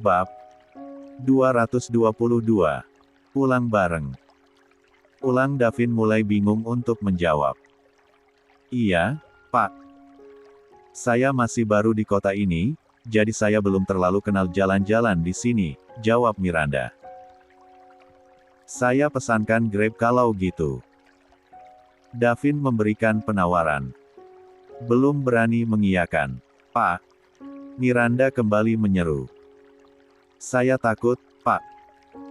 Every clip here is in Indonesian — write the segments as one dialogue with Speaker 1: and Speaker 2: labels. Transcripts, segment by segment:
Speaker 1: Bab 222. Pulang bareng. Ulang. Davin mulai bingung untuk menjawab. Iya, Pak. Saya masih baru di kota ini, jadi saya belum terlalu kenal jalan-jalan di sini, jawab Miranda. Saya pesankan Grab kalau gitu. Davin memberikan penawaran. Belum berani mengiyakan. Pak. Miranda kembali menyeru. Saya takut, Pak.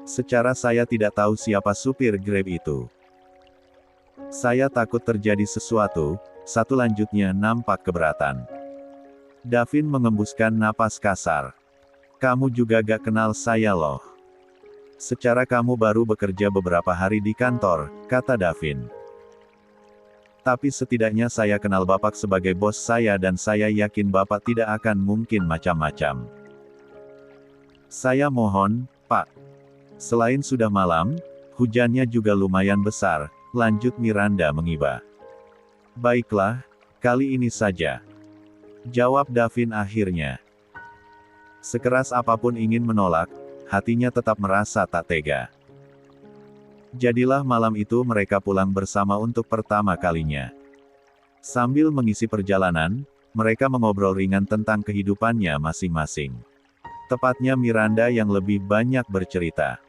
Speaker 1: Secara saya tidak tahu siapa supir Grab itu. Saya takut terjadi sesuatu. Satu lanjutnya nampak keberatan. Davin mengembuskan napas kasar. Kamu juga gak kenal saya loh. Secara kamu baru bekerja beberapa hari di kantor, kata Davin. Tapi setidaknya saya kenal Bapak sebagai bos saya dan saya yakin Bapak tidak akan mungkin macam-macam. Saya mohon, Pak. Selain sudah malam, hujannya juga lumayan besar, lanjut Miranda mengiba. Baiklah, kali ini saja. Jawab Davin akhirnya. Sekeras apapun ingin menolak, hatinya tetap merasa tak tega. Jadilah malam itu mereka pulang bersama untuk pertama kalinya. Sambil mengisi perjalanan, mereka mengobrol ringan tentang kehidupannya masing-masing. Tepatnya Miranda yang lebih banyak bercerita.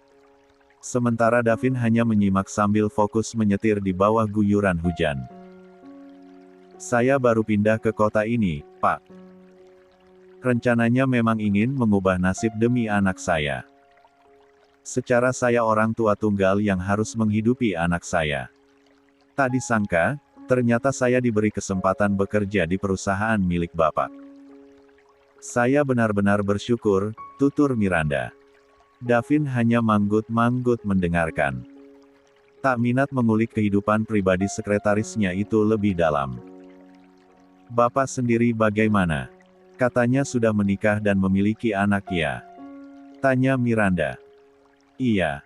Speaker 1: Sementara Davin hanya menyimak sambil fokus menyetir di bawah guyuran hujan. Saya baru pindah ke kota ini, Pak. Rencananya memang ingin mengubah nasib demi anak saya. Secara saya orang tua tunggal yang harus menghidupi anak saya. Tak disangka, ternyata saya diberi kesempatan bekerja di perusahaan milik Bapak. Saya benar-benar bersyukur, tutur Miranda. Davin hanya manggut-manggut mendengarkan. Tak minat mengulik kehidupan pribadi sekretarisnya itu lebih dalam. Bapak sendiri bagaimana? Katanya sudah menikah dan memiliki anak ya? Tanya Miranda. Iya.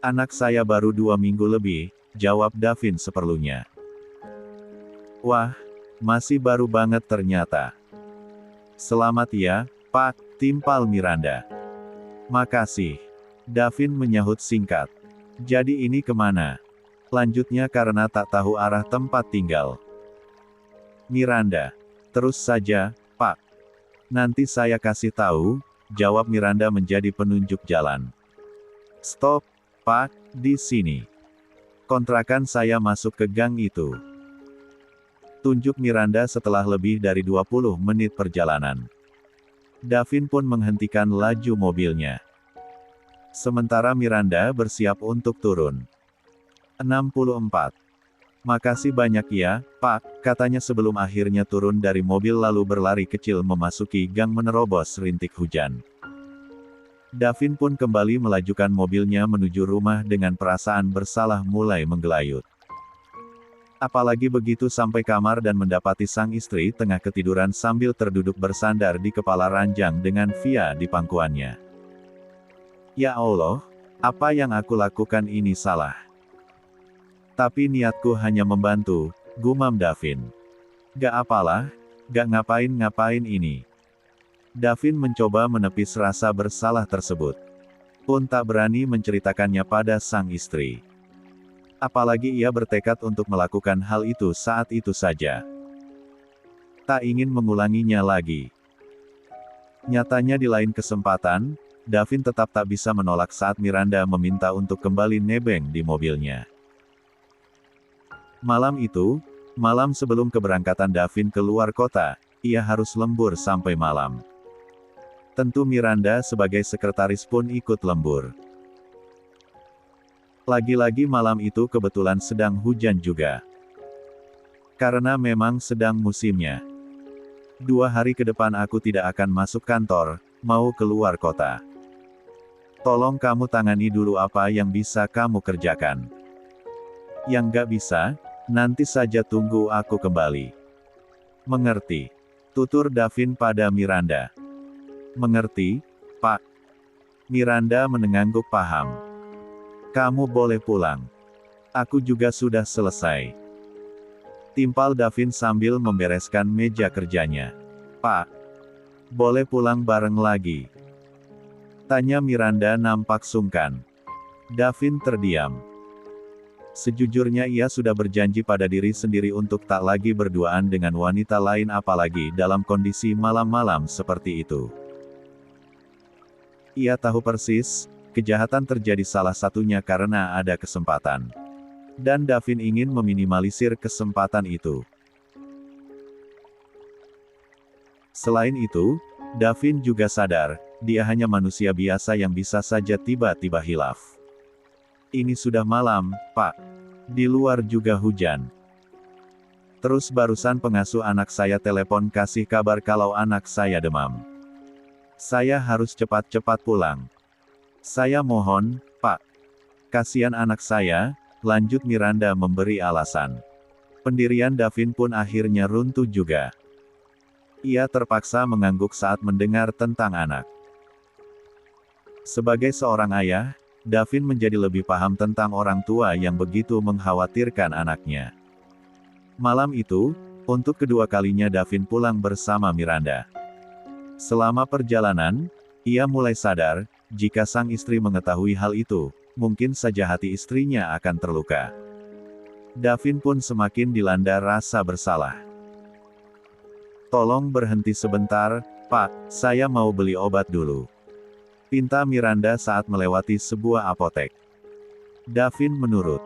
Speaker 1: Anak saya baru 2 minggu lebih, jawab Davin seperlunya. Wah, masih baru banget ternyata. Selamat ya, Pak, timpal Miranda. Makasih. Davin menyahut singkat. Jadi ini kemana? Lanjutnya karena tak tahu arah tempat tinggal. Miranda. Terus saja, Pak. Nanti saya kasih tahu, jawab Miranda menjadi penunjuk jalan. Stop, Pak, di sini. Kontrakan saya masuk ke gang itu. Tunjuk Miranda setelah lebih dari 20 menit perjalanan. Davin pun menghentikan laju mobilnya. Sementara Miranda bersiap untuk turun. 64. Makasih banyak ya, Pak, katanya sebelum akhirnya turun dari mobil lalu berlari kecil memasuki gang menerobos rintik hujan. Davin pun kembali melajukan mobilnya menuju rumah dengan perasaan bersalah mulai menggelayut. Apalagi begitu sampai kamar dan mendapati sang istri tengah ketiduran sambil terduduk bersandar di kepala ranjang dengan Via di pangkuannya. Ya Allah, apa yang aku lakukan ini salah. Tapi niatku hanya membantu, gumam Davin. Gak apalah, gak ngapain-ngapain ini. Davin mencoba menepis rasa bersalah tersebut. Pun tak berani menceritakannya pada sang istri. Apalagi ia bertekad untuk melakukan hal itu saat itu saja. Tak ingin mengulanginya lagi. Nyatanya di lain kesempatan, Davin tetap tak bisa menolak saat Miranda meminta untuk kembali nebeng di mobilnya. Malam itu, malam sebelum keberangkatan Davin keluar kota, ia harus lembur sampai malam. Tentu Miranda sebagai sekretaris pun ikut lembur. Lagi-lagi malam itu kebetulan sedang hujan juga. Karena memang sedang musimnya. 2 hari ke depan aku tidak akan masuk kantor, mau keluar kota. Tolong kamu tangani dulu apa yang bisa kamu kerjakan. Yang gak bisa, nanti saja tunggu aku kembali. Mengerti? Tutur Davin pada Miranda. Mengerti, Pak. Miranda menengangguk paham. Kamu boleh pulang. Aku juga sudah selesai. Timpal Davin sambil membereskan meja kerjanya. Pak. Boleh pulang bareng lagi. Tanya Miranda nampak sungkan. Davin terdiam. Sejujurnya ia sudah berjanji pada diri sendiri untuk tak lagi berduaan dengan wanita lain apalagi dalam kondisi malam-malam seperti itu. Ia tahu persis, kejahatan terjadi salah satunya karena ada kesempatan. Dan Davin ingin meminimalisir kesempatan itu. Selain itu, Davin juga sadar, dia hanya manusia biasa yang bisa saja tiba-tiba hilaf. Ini sudah malam, Pak. Di luar juga hujan. Terus barusan pengasuh anak saya telepon kasih kabar kalau anak saya demam. Saya harus cepat-cepat pulang. Saya mohon, Pak. Kasihan anak saya, lanjut Miranda memberi alasan. Pendirian Davin pun akhirnya runtuh juga. Ia terpaksa mengangguk saat mendengar tentang anak. Sebagai seorang ayah, Davin menjadi lebih paham tentang orang tua yang begitu mengkhawatirkan anaknya. Malam itu, untuk kedua kalinya Davin pulang bersama Miranda. Selama perjalanan, ia mulai sadar, jika sang istri mengetahui hal itu, mungkin saja hati istrinya akan terluka. Davin pun semakin dilanda rasa bersalah. Tolong berhenti sebentar, Pak, saya mau beli obat dulu. Pinta Miranda saat melewati sebuah apotek. Davin menurut.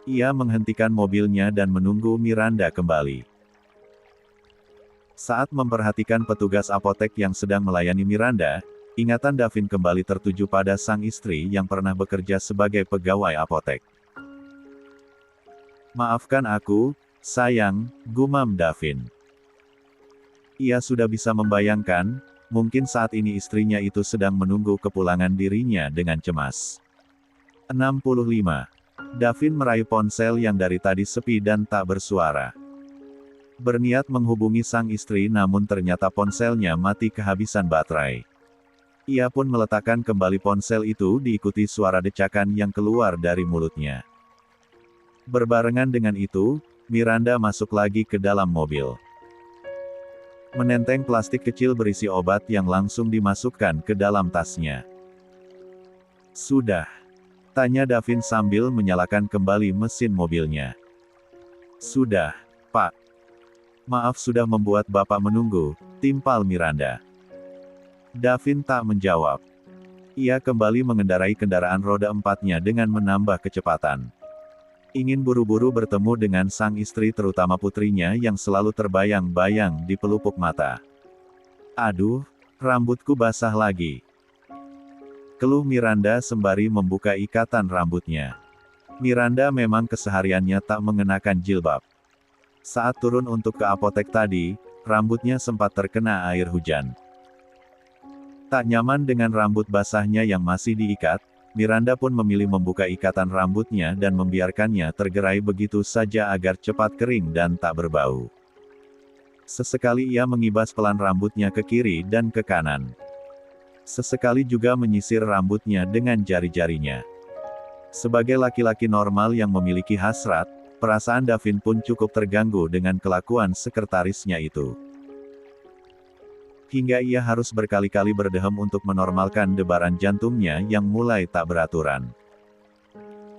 Speaker 1: Ia menghentikan mobilnya dan menunggu Miranda kembali. Saat memperhatikan petugas apotek yang sedang melayani Miranda, ingatan Davin kembali tertuju pada sang istri yang pernah bekerja sebagai pegawai apotek. Maafkan aku, sayang, gumam Davin. Ia sudah bisa membayangkan, mungkin saat ini istrinya itu sedang menunggu kepulangan dirinya dengan cemas. 65. Davin meraih ponsel yang dari tadi sepi dan tak bersuara. Berniat menghubungi sang istri namun ternyata ponselnya mati kehabisan baterai. Ia pun meletakkan kembali ponsel itu diikuti suara decakan yang keluar dari mulutnya. Berbarengan dengan itu, Miranda masuk lagi ke dalam mobil. Menenteng plastik kecil berisi obat yang langsung dimasukkan ke dalam tasnya. Sudah? Tanya Davin sambil menyalakan kembali mesin mobilnya. Sudah, Pak. Maaf sudah membuat Bapak menunggu, timpal Miranda. Davin tak menjawab. Ia kembali mengendarai kendaraan roda empatnya dengan menambah kecepatan. Ingin buru-buru bertemu dengan sang istri terutama putrinya yang selalu terbayang-bayang di pelupuk mata. Aduh, rambutku basah lagi. Keluh Miranda sembari membuka ikatan rambutnya. Miranda memang kesehariannya tak mengenakan jilbab. Saat turun untuk ke apotek tadi, rambutnya sempat terkena air hujan. Tak nyaman dengan rambut basahnya yang masih diikat, Miranda pun memilih membuka ikatan rambutnya dan membiarkannya tergerai begitu saja agar cepat kering dan tak berbau. Sesekali ia mengibas pelan rambutnya ke kiri dan ke kanan. Sesekali juga menyisir rambutnya dengan jari-jarinya. Sebagai laki-laki normal yang memiliki hasrat, perasaan Davin pun cukup terganggu dengan kelakuan sekretarisnya itu. Hingga ia harus berkali-kali berdehem untuk menormalkan debaran jantungnya yang mulai tak beraturan.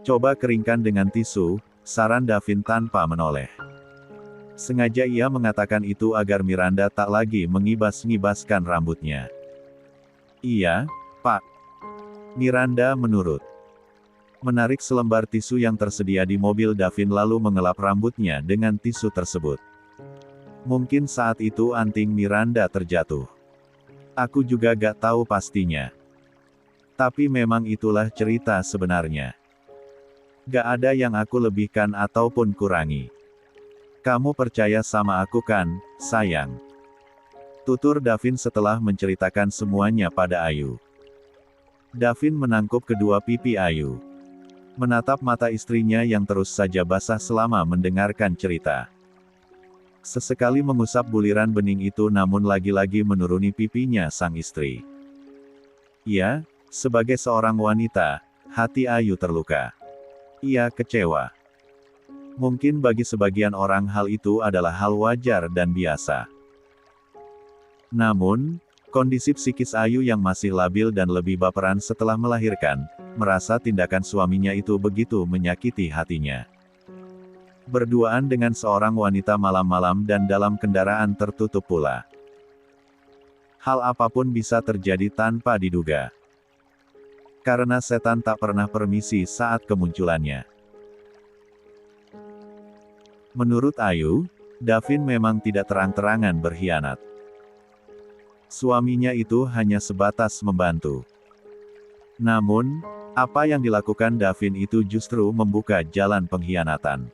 Speaker 1: Coba keringkan dengan tisu, saran Davin tanpa menoleh. Sengaja ia mengatakan itu agar Miranda tak lagi mengibas-ngibaskan rambutnya. Iya, Pak. Miranda menurut. Menarik selembar tisu yang tersedia di mobil Davin lalu mengelap rambutnya dengan tisu tersebut. Mungkin saat itu anting Miranda terjatuh. Aku juga gak tahu pastinya. Tapi memang itulah cerita sebenarnya. Gak ada yang aku lebihkan ataupun kurangi. Kamu percaya sama aku kan, sayang? Tutur Davin setelah menceritakan semuanya pada Ayu. Davin menangkup kedua pipi Ayu. Menatap mata istrinya yang terus saja basah selama mendengarkan cerita. Sesekali mengusap buliran bening itu namun lagi-lagi menuruni pipinya sang istri. Ya, sebagai seorang wanita, hati Ayu terluka. Ia kecewa. Mungkin bagi sebagian orang hal itu adalah hal wajar dan biasa. Namun, Kondisi psikis Ayu yang masih labil dan lebih baperan setelah melahirkan, merasa tindakan suaminya itu begitu menyakiti hatinya. Berduaan dengan seorang wanita malam-malam dan dalam kendaraan tertutup pula. Hal apapun bisa terjadi tanpa diduga. Karena setan tak pernah permisi saat kemunculannya. Menurut Ayu, Davin memang tidak terang-terangan berkhianat. Suaminya itu hanya sebatas membantu. Namun, apa yang dilakukan Davin itu justru membuka jalan pengkhianatan.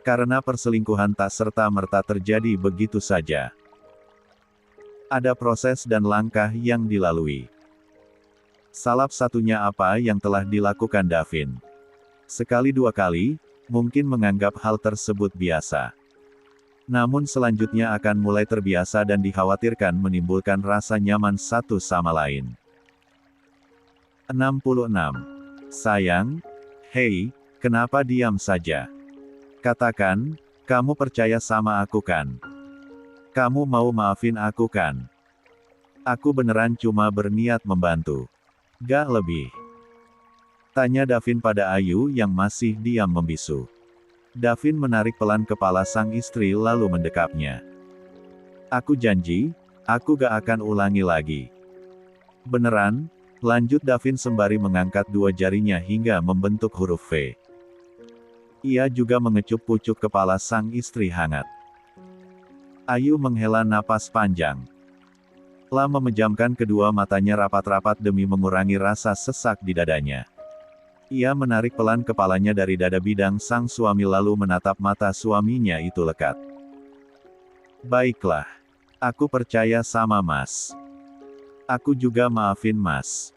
Speaker 1: Karena perselingkuhan tak serta-merta terjadi begitu saja. Ada proses dan langkah yang dilalui. Salah satunya apa yang telah dilakukan Davin. Sekali dua kali, mungkin menganggap hal tersebut biasa. Namun selanjutnya akan mulai terbiasa dan dikhawatirkan menimbulkan rasa nyaman satu sama lain. 66. Sayang, hei, kenapa diam saja? Katakan, kamu percaya sama aku kan? Kamu mau maafin aku kan? Aku beneran cuma berniat membantu. Gak lebih. Tanya Davin pada Ayu yang masih diam membisu. Davin menarik pelan kepala sang istri lalu mendekapnya. Aku janji, aku gak akan ulangi lagi. Beneran? Lanjut Davin sembari mengangkat dua jarinya hingga membentuk huruf V. Ia juga mengecup pucuk kepala sang istri hangat. Ayu menghela napas panjang. Lah memejamkan kedua matanya rapat-rapat demi mengurangi rasa sesak di dadanya. Ia menarik pelan kepalanya dari dada bidang sang suami lalu menatap mata suaminya itu lekat. Baiklah. Aku percaya sama Mas. Aku juga maafin Mas.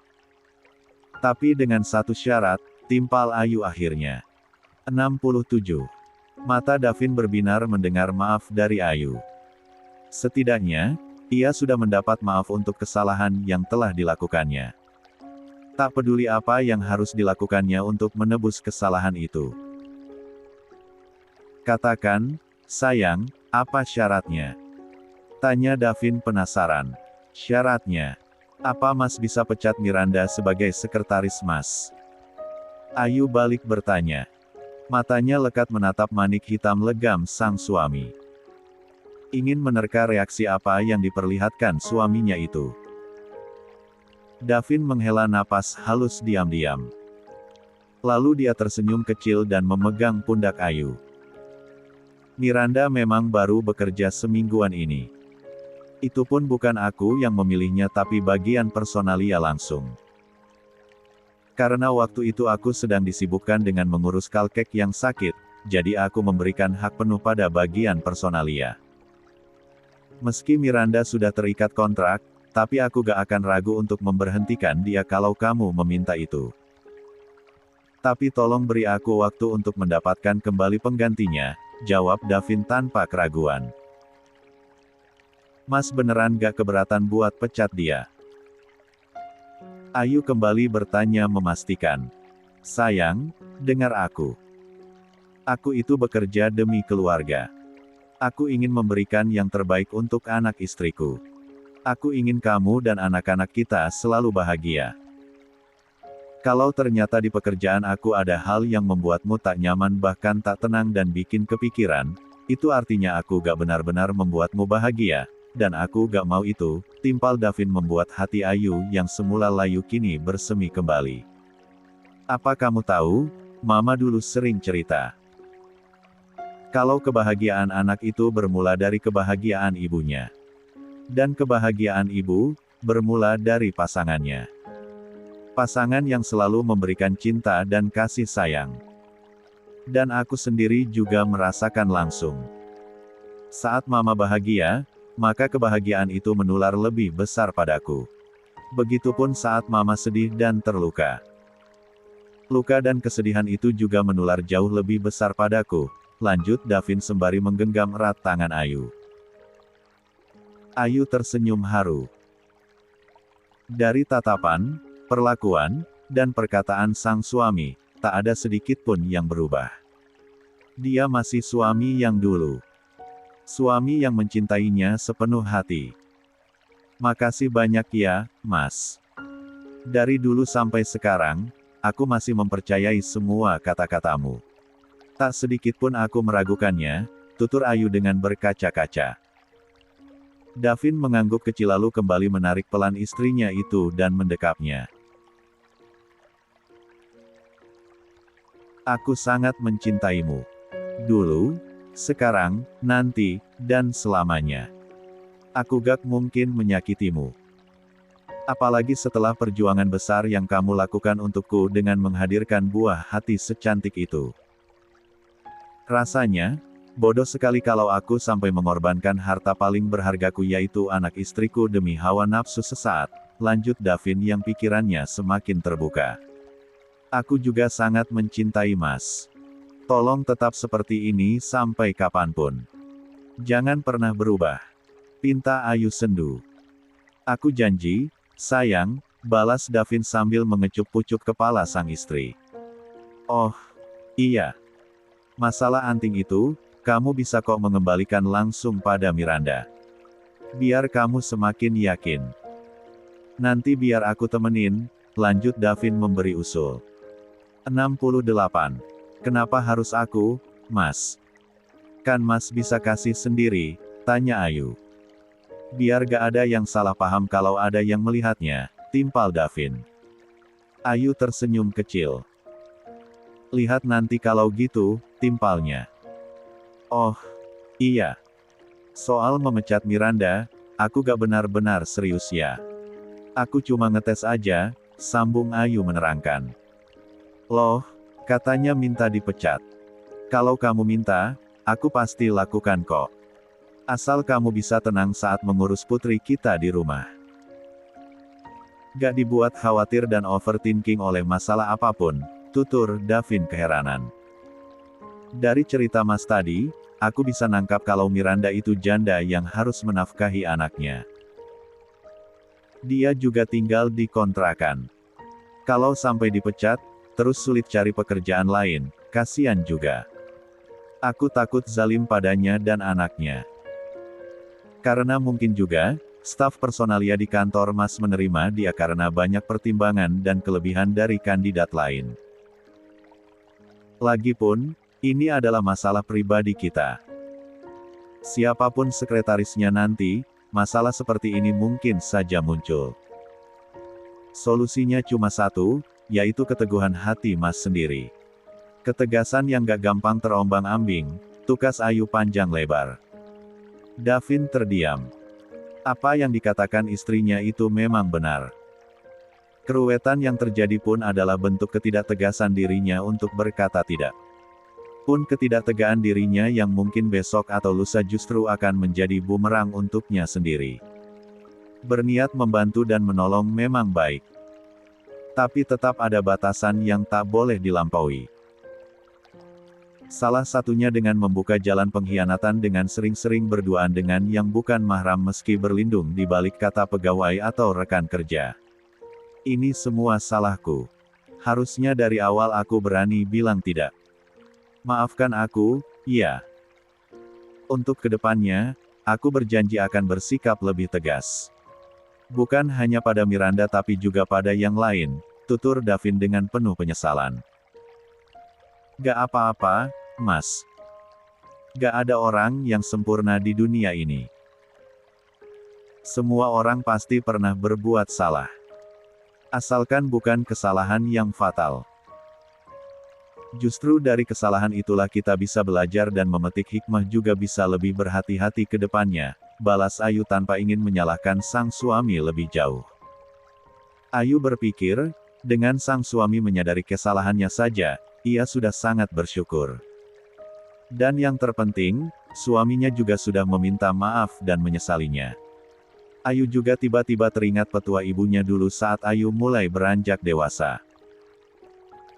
Speaker 1: Tapi dengan satu syarat, timpal Ayu akhirnya. 67. Mata Davin berbinar mendengar maaf dari Ayu. Setidaknya, ia sudah mendapat maaf untuk kesalahan yang telah dilakukannya. Tak peduli apa yang harus dilakukannya untuk menebus kesalahan itu. Katakan, sayang, apa syaratnya? Tanya Davin penasaran. Syaratnya? Apa Mas bisa pecat Miranda sebagai sekretaris Mas? Ayu balik bertanya. Matanya lekat menatap manik hitam legam sang suami. Ingin menerka reaksi apa yang diperlihatkan suaminya itu. Davin menghela napas halus diam-diam. Lalu dia tersenyum kecil dan memegang pundak Ayu. Miranda memang baru bekerja semingguan ini. Itu pun bukan aku yang memilihnya tapi bagian personalia langsung. Karena waktu itu aku sedang disibukkan dengan mengurus kalkek yang sakit, jadi aku memberikan hak penuh pada bagian personalia. Meski Miranda sudah terikat kontrak, tapi aku gak akan ragu untuk memberhentikan dia kalau kamu meminta itu. Tapi tolong beri aku waktu untuk mendapatkan kembali penggantinya, jawab Davin tanpa keraguan. Mas beneran gak keberatan buat pecat dia? Ayu kembali bertanya memastikan. Sayang, dengar aku. Aku itu bekerja demi keluarga. Aku ingin memberikan yang terbaik untuk anak istriku. Aku ingin kamu dan anak-anak kita selalu bahagia. Kalau ternyata di pekerjaan aku ada hal yang membuatmu tak nyaman bahkan tak tenang dan bikin kepikiran, itu artinya aku gak benar-benar membuatmu bahagia, dan aku gak mau itu. Timpal Davin membuat hati Ayu yang semula layu kini bersemi kembali. Apa kamu tahu, Mama dulu sering cerita. Kalau kebahagiaan anak itu bermula dari kebahagiaan ibunya. Dan kebahagiaan ibu, bermula dari pasangannya. Pasangan yang selalu memberikan cinta dan kasih sayang. Dan aku sendiri juga merasakan langsung. Saat Mama bahagia, maka kebahagiaan itu menular lebih besar padaku. Begitupun saat Mama sedih dan terluka. Luka dan kesedihan itu juga menular jauh lebih besar padaku, lanjut Davin sembari menggenggam erat tangan Ayu. Ayu tersenyum haru. Dari tatapan, perlakuan, dan perkataan sang suami, tak ada sedikit pun yang berubah. Dia masih suami yang dulu. Suami yang mencintainya sepenuh hati. Makasih banyak ya, Mas. Dari dulu sampai sekarang, aku masih mempercayai semua kata-katamu. Tak sedikit pun aku meragukannya, tutur Ayu dengan berkaca-kaca. Davin mengangguk kecil lalu kembali menarik pelan istrinya itu dan mendekapnya. Aku sangat mencintaimu. Dulu, sekarang, nanti, dan selamanya. Aku gak mungkin menyakitimu. Apalagi setelah perjuangan besar yang kamu lakukan untukku dengan menghadirkan buah hati secantik itu. Rasanya, bodoh sekali kalau aku sampai mengorbankan harta paling berhargaku yaitu anak istriku demi hawa nafsu sesaat, lanjut Davin yang pikirannya semakin terbuka. Aku juga sangat mencintai Mas. Tolong tetap seperti ini sampai kapanpun. Jangan pernah berubah. Pinta Ayu sendu. Aku janji, sayang, balas Davin sambil mengecup pucuk kepala sang istri. Oh, iya. Masalah anting itu, kamu bisa kok mengembalikan langsung pada Miranda. Biar kamu semakin yakin. Nanti biar aku temenin, lanjut Davin memberi usul. 68. Kenapa harus aku, Mas? Kan Mas bisa kasih sendiri, tanya Ayu. Biar gak ada yang salah paham kalau ada yang melihatnya, timpal Davin. Ayu tersenyum kecil. Lihat nanti kalau gitu, timpalnya. Oh, iya. Soal memecat Miranda, aku gak benar-benar serius ya. Aku cuma ngetes aja, sambung Ayu menerangkan. Loh, katanya minta dipecat. Kalau kamu minta, aku pasti lakukan kok. Asal kamu bisa tenang saat mengurus putri kita di rumah. Gak dibuat khawatir dan overthinking oleh masalah apapun, tutur Davin keheranan. Dari cerita Mas tadi, aku bisa nangkap kalau Miranda itu janda yang harus menafkahi anaknya. Dia juga tinggal di kontrakan. Kalau sampai dipecat, terus sulit cari pekerjaan lain, kasihan juga. Aku takut zalim padanya dan anaknya. Karena mungkin juga, staf personalia di kantor Mas menerima dia karena banyak pertimbangan dan kelebihan dari kandidat lain. Lagipun, ini adalah masalah pribadi kita. Siapapun sekretarisnya nanti, masalah seperti ini mungkin saja muncul. Solusinya cuma satu, yaitu keteguhan hati Mas sendiri. Ketegasan yang gak gampang terombang-ambing, tukas Ayu panjang lebar. Davin terdiam. Apa yang dikatakan istrinya itu memang benar. Keruwetan yang terjadi pun adalah bentuk ketidaktegasan dirinya untuk berkata tidak. Pun ketidaktegaan dirinya yang mungkin besok atau lusa justru akan menjadi bumerang untuknya sendiri. Berniat membantu dan menolong memang baik. Tapi tetap ada batasan yang tak boleh dilampaui. Salah satunya dengan membuka jalan pengkhianatan dengan sering-sering berduaan dengan yang bukan mahram meski berlindung di balik kata pegawai atau rekan kerja. Ini semua salahku. Harusnya dari awal aku berani bilang tidak. Maafkan aku, ya. Untuk kedepannya, aku berjanji akan bersikap lebih tegas. Bukan hanya pada Miranda tapi juga pada yang lain, tutur Davin dengan penuh penyesalan. Gak apa-apa, Mas. Gak ada orang yang sempurna di dunia ini. Semua orang pasti pernah berbuat salah. Asalkan bukan kesalahan yang fatal. Justru dari kesalahan itulah kita bisa belajar dan memetik hikmah juga bisa lebih berhati-hati ke depannya, balas Ayu tanpa ingin menyalahkan sang suami lebih jauh. Ayu berpikir, dengan sang suami menyadari kesalahannya saja, ia sudah sangat bersyukur. Dan yang terpenting, suaminya juga sudah meminta maaf dan menyesalinya. Ayu juga tiba-tiba teringat petua ibunya dulu saat Ayu mulai beranjak dewasa.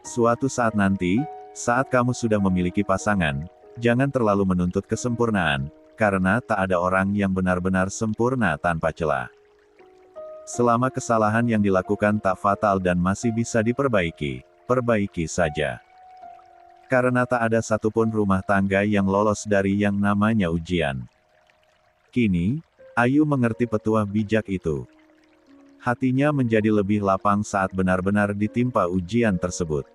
Speaker 1: Suatu saat nanti, saat kamu sudah memiliki pasangan, jangan terlalu menuntut kesempurnaan, karena tak ada orang yang benar-benar sempurna tanpa celah. Selama kesalahan yang dilakukan tak fatal dan masih bisa diperbaiki, perbaiki saja. Karena tak ada satupun rumah tangga yang lolos dari yang namanya ujian. Kini, Ayu mengerti petuah bijak itu. Hatinya menjadi lebih lapang saat benar-benar ditimpa ujian tersebut.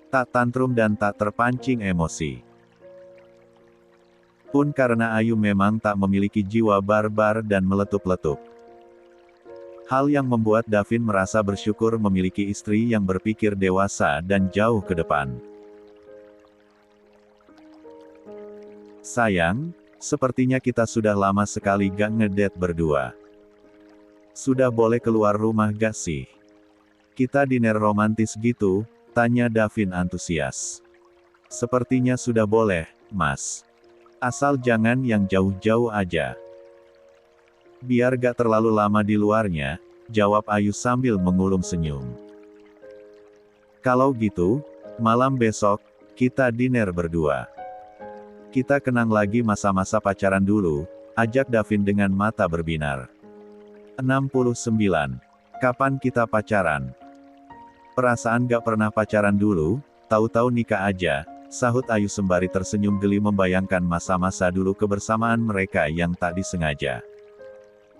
Speaker 1: Tak tantrum dan tak terpancing emosi. Pun karena Ayu memang tak memiliki jiwa barbar dan meletup-letup. Hal yang membuat Davin merasa bersyukur memiliki istri yang berpikir dewasa dan jauh ke depan. Sayang, sepertinya kita sudah lama sekali gak ngedate berdua. Sudah boleh keluar rumah gak sih? Kita diner romantis gitu, tanya Davin antusias. Sepertinya sudah boleh, Mas. Asal jangan yang jauh-jauh aja. Biar gak terlalu lama di luarnya, jawab Ayu sambil mengulum senyum. Kalau gitu, malam besok, kita diner berdua. Kita kenang lagi masa-masa pacaran dulu, ajak Davin dengan mata berbinar. 69. Kapan kita pacaran? Perasaan gak pernah pacaran dulu, tahu-tahu nikah aja, sahut Ayu sembari tersenyum geli membayangkan masa-masa dulu kebersamaan mereka yang tak disengaja.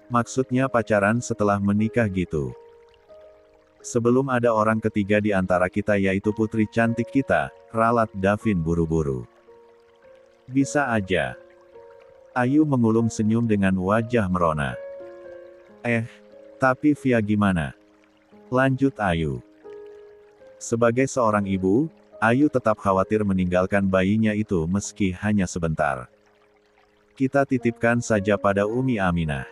Speaker 1: Maksudnya pacaran setelah menikah gitu. Sebelum ada orang ketiga di antara kita yaitu putri cantik kita, ralat Davin buru-buru. Bisa aja. Ayu mengulum senyum dengan wajah merona. Tapi via gimana? Lanjut Ayu. Sebagai seorang ibu, Ayu tetap khawatir meninggalkan bayinya itu meski hanya sebentar. Kita titipkan saja pada Umi Aminah.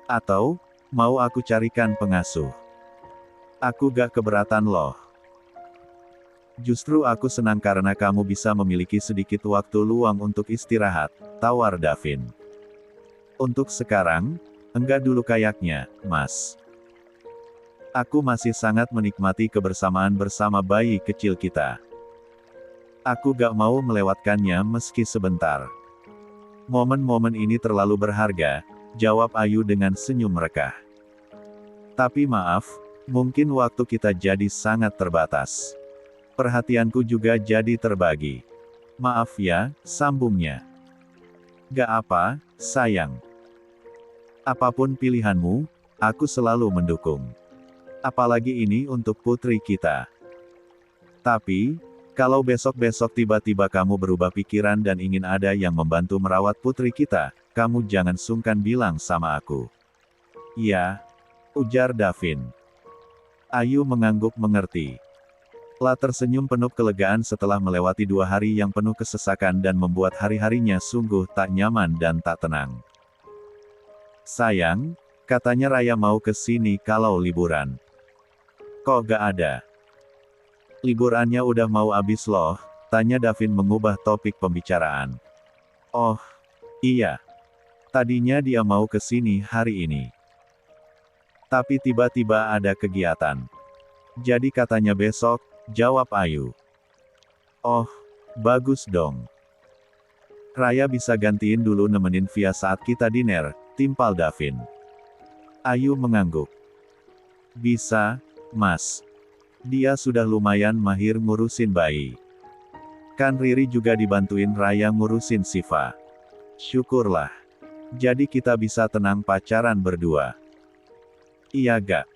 Speaker 1: Atau, mau aku carikan pengasuh? Aku gak keberatan loh. Justru aku senang karena kamu bisa memiliki sedikit waktu luang untuk istirahat, tawar Davin. Untuk sekarang, enggak dulu kayaknya, Mas. Aku masih sangat menikmati kebersamaan bersama bayi kecil kita. Aku gak mau melewatkannya meski sebentar. Momen-momen ini terlalu berharga, jawab Ayu dengan senyum merekah. Tapi maaf, mungkin waktu kita jadi sangat terbatas. Perhatianku juga jadi terbagi. Maaf ya, sambungnya. Gak apa, sayang. Apapun pilihanmu, aku selalu mendukung. Apalagi ini untuk putri kita. Tapi, kalau besok-besok tiba-tiba kamu berubah pikiran dan ingin ada yang membantu merawat putri kita, kamu jangan sungkan bilang sama aku. Ya, ujar Davin. Ayu mengangguk mengerti. La tersenyum penuh kelegaan setelah melewati 2 hari yang penuh kesesakan dan membuat hari-harinya sungguh tak nyaman dan tak tenang. Sayang, katanya Raya mau ke sini kalau liburan. Kok gak ada? Liburannya udah mau habis loh, tanya Davin mengubah topik pembicaraan. Oh, iya. Tadinya dia mau ke sini hari ini. Tapi tiba-tiba ada kegiatan. Jadi katanya besok, jawab Ayu. Oh, bagus dong. Raya bisa gantiin dulu nemenin via saat kita diner, timpal Davin. Ayu mengangguk. Bisa, Mas. Dia sudah lumayan mahir ngurusin bayi. Kan Riri juga dibantuin Raya ngurusin Siva. Syukurlah. Jadi kita bisa tenang pacaran berdua. Iya gak?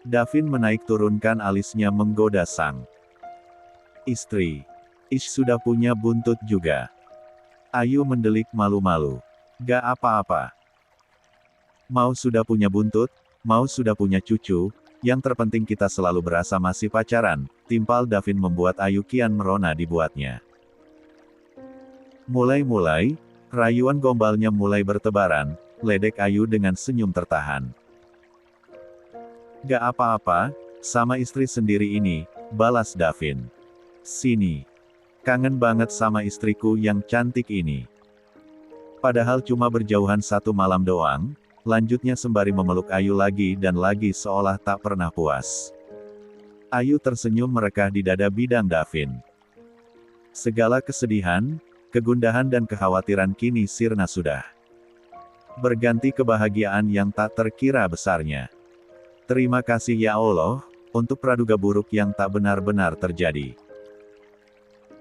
Speaker 1: Davin menaik turunkan alisnya menggoda sang istri. Sudah punya buntut juga. Ayu mendelik malu-malu. Gak apa-apa. Mau sudah punya buntut, mau sudah punya cucu, yang terpenting kita selalu berasa masih pacaran, timpal Davin membuat Ayu kian merona dibuatnya. Mulai-mulai, rayuan gombalnya mulai bertebaran, ledek Ayu dengan senyum tertahan. Gak apa-apa, sama istri sendiri ini, balas Davin. Sini. Kangen banget sama istriku yang cantik ini. Padahal cuma berjauhan 1 malam doang, lanjutnya sembari memeluk Ayu lagi dan lagi seolah tak pernah puas. Ayu tersenyum merekah di dada bidang Davin. Segala kesedihan, kegundahan dan kekhawatiran kini sirna sudah. Berganti kebahagiaan yang tak terkira besarnya. Terima kasih ya Allah, untuk praduga buruk yang tak benar-benar terjadi.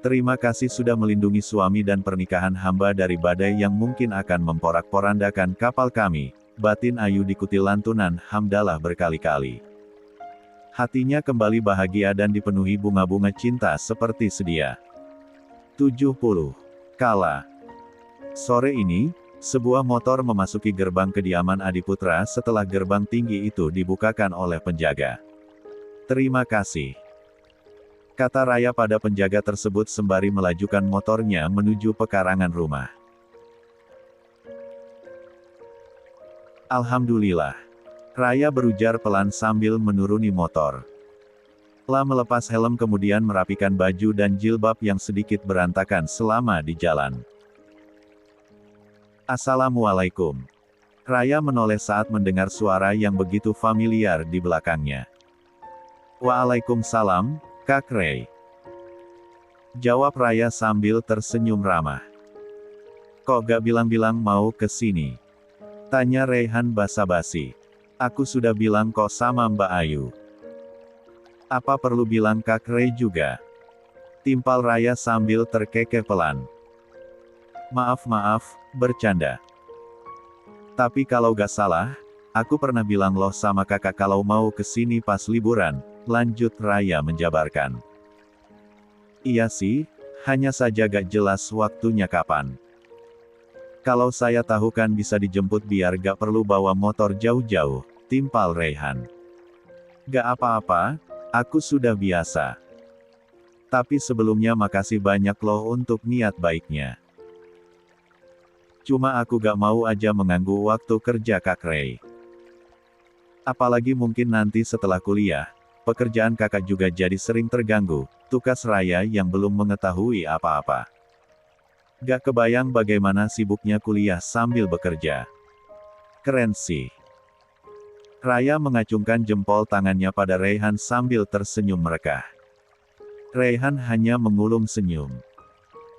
Speaker 1: Terima kasih sudah melindungi suami dan pernikahan hamba dari badai yang mungkin akan memporak-porandakan kapal kami. Batin Ayu dikutil lantunan hamdalah berkali-kali. Hatinya kembali bahagia dan dipenuhi bunga-bunga cinta seperti sedia. 70. Kala sore ini, sebuah motor memasuki gerbang kediaman Adiputra setelah gerbang tinggi itu dibukakan oleh penjaga. Terima kasih, kata Raya pada penjaga tersebut sembari melajukan motornya menuju pekarangan rumah. Alhamdulillah, Raya berujar pelan sambil menuruni motor. La melepas helm kemudian merapikan baju dan jilbab yang sedikit berantakan selama di jalan. Assalamualaikum. Raya menoleh saat mendengar suara yang begitu familiar di belakangnya. Waalaikumsalam, Kak Rey. Jawab Raya sambil tersenyum ramah. Kok gak bilang-bilang mau ke sini? Tanya Reyhan basa-basi. Aku sudah bilang kok sama Mbak Ayu. Apa perlu bilang Kak Rey juga? Timpal Raya sambil terkekeh pelan. Maaf, bercanda. Tapi kalau gak salah, aku pernah bilang loh sama kakak kalau mau ke sini pas liburan. Lanjut Raya menjabarkan. Iya sih, hanya saja gak jelas waktunya kapan. Kalau saya tahu kan bisa dijemput biar gak perlu bawa motor jauh-jauh, timpal Reyhan. Gak apa-apa, aku sudah biasa. Tapi sebelumnya makasih banyak loh untuk niat baiknya. Cuma aku gak mau aja mengganggu waktu kerja Kak Rey. Apalagi mungkin nanti setelah kuliah, pekerjaan kakak juga jadi sering terganggu, tukas Raya yang belum mengetahui apa-apa. Gak kebayang bagaimana sibuknya kuliah sambil bekerja. Keren sih. Raya mengacungkan jempol tangannya pada Reyhan sambil tersenyum merekah. Reyhan hanya mengulum senyum.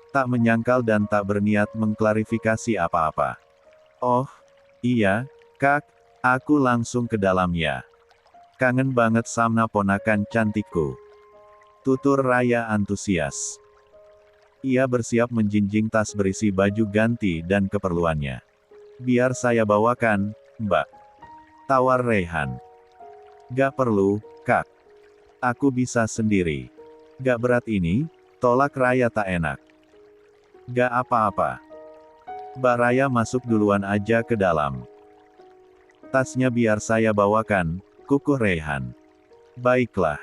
Speaker 1: Tak menyangkal dan tak berniat mengklarifikasi apa-apa. Oh, iya, Kak, aku langsung ke dalam ya. Kangen banget sama ponakan cantikku. Tutur Raya antusias. Ia bersiap menjinjing tas berisi baju ganti dan keperluannya. Biar saya bawakan, Mbak. Tawar Reyhan. Gak perlu, Kak. Aku bisa sendiri. Gak berat ini, tolak Raya tak enak. Gak apa-apa. Mbak Raya masuk duluan aja ke dalam. Tasnya biar saya bawakan, kukuh Reyhan. Baiklah.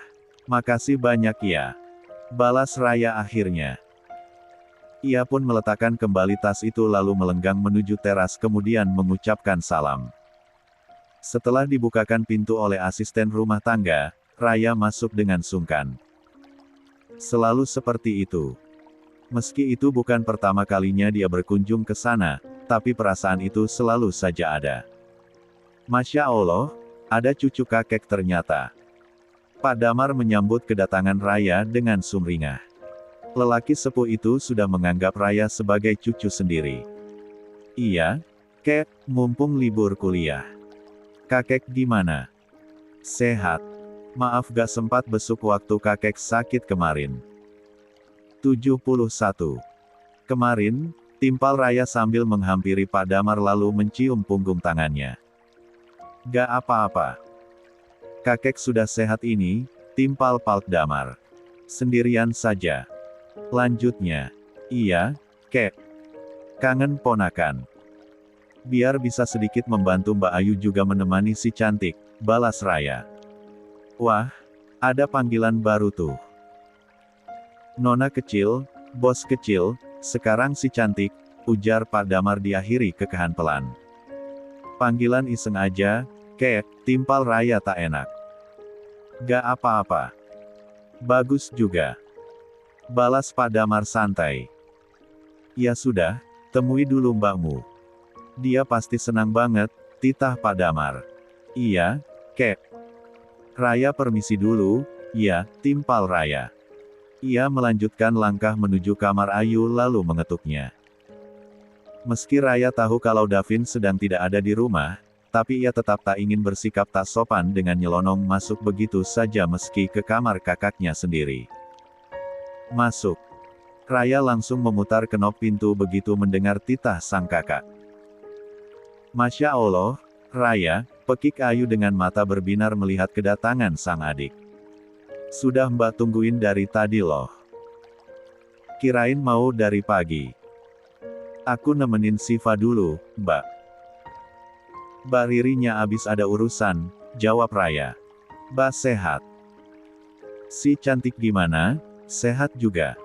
Speaker 1: Makasih banyak ya. Balas Raya akhirnya. Ia pun meletakkan kembali tas itu lalu melenggang menuju teras kemudian mengucapkan salam. Setelah dibukakan pintu oleh asisten rumah tangga, Raya masuk dengan sungkan. Selalu seperti itu. Meski itu bukan pertama kalinya dia berkunjung ke sana, tapi perasaan itu selalu saja ada. Masya Allah, ada cucu kakek ternyata. Pak Damar menyambut kedatangan Raya dengan sumringah. Lelaki sepuh itu sudah menganggap Raya sebagai cucu sendiri. Iya, Kek, mumpung libur kuliah. Kakek gimana? Sehat. Maaf gak sempat besuk waktu kakek sakit kemarin. 71. Kemarin, timpal Raya sambil menghampiri Pak Damar lalu mencium punggung tangannya. Gak apa-apa. Kakek sudah sehat ini, timpal Pak Damar. Sendirian saja. Lanjutnya. Iya, Kek. Kangen ponakan. Biar bisa sedikit membantu Mbak Ayu juga menemani si cantik, balas Raya. Wah, ada panggilan baru tuh. Nona kecil, bos kecil, sekarang si cantik, ujar Pak Damar diakhiri kekahan pelan. Panggilan iseng aja, Kek, timpal Raya tak enak. Gak apa-apa. Bagus juga. Balas Pak Damar santai. Ya sudah, temui dulu mbakmu. Dia pasti senang banget, titah Pak Damar. Iya, Kek. Raya permisi dulu, ya, timpal Raya. Ia melanjutkan langkah menuju kamar Ayu lalu mengetuknya. Meski Raya tahu kalau Davin sedang tidak ada di rumah, tapi ia tetap tak ingin bersikap tak sopan dengan nyelonong masuk begitu saja meski ke kamar kakaknya sendiri. Masuk. Raya langsung memutar kenop pintu begitu mendengar titah sang kakak. Masya Allah, Raya, pekik Ayu dengan mata berbinar melihat kedatangan sang adik. Sudah Mbak tungguin dari tadi loh. Kirain mau dari pagi. Aku nemenin Siva dulu, Mbak. Mbak Ririnya abis ada urusan, jawab Raya. Mbak sehat. Si cantik gimana? Sehat juga.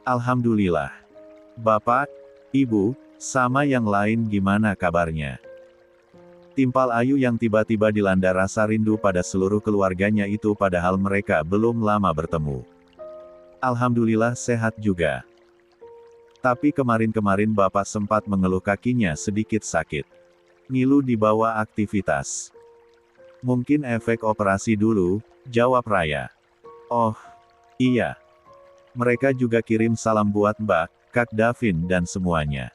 Speaker 1: Alhamdulillah. Bapak, Ibu, sama yang lain gimana kabarnya? Timpal Ayu yang tiba-tiba dilanda rasa rindu pada seluruh keluarganya itu padahal mereka belum lama bertemu. Alhamdulillah sehat juga. Tapi kemarin-kemarin Bapak sempat mengeluh kakinya sedikit sakit. Ngilu dibawa aktivitas. Mungkin efek operasi dulu, jawab Raya. Oh, iya. Mereka juga kirim salam buat Mbak, Kak Davin dan semuanya.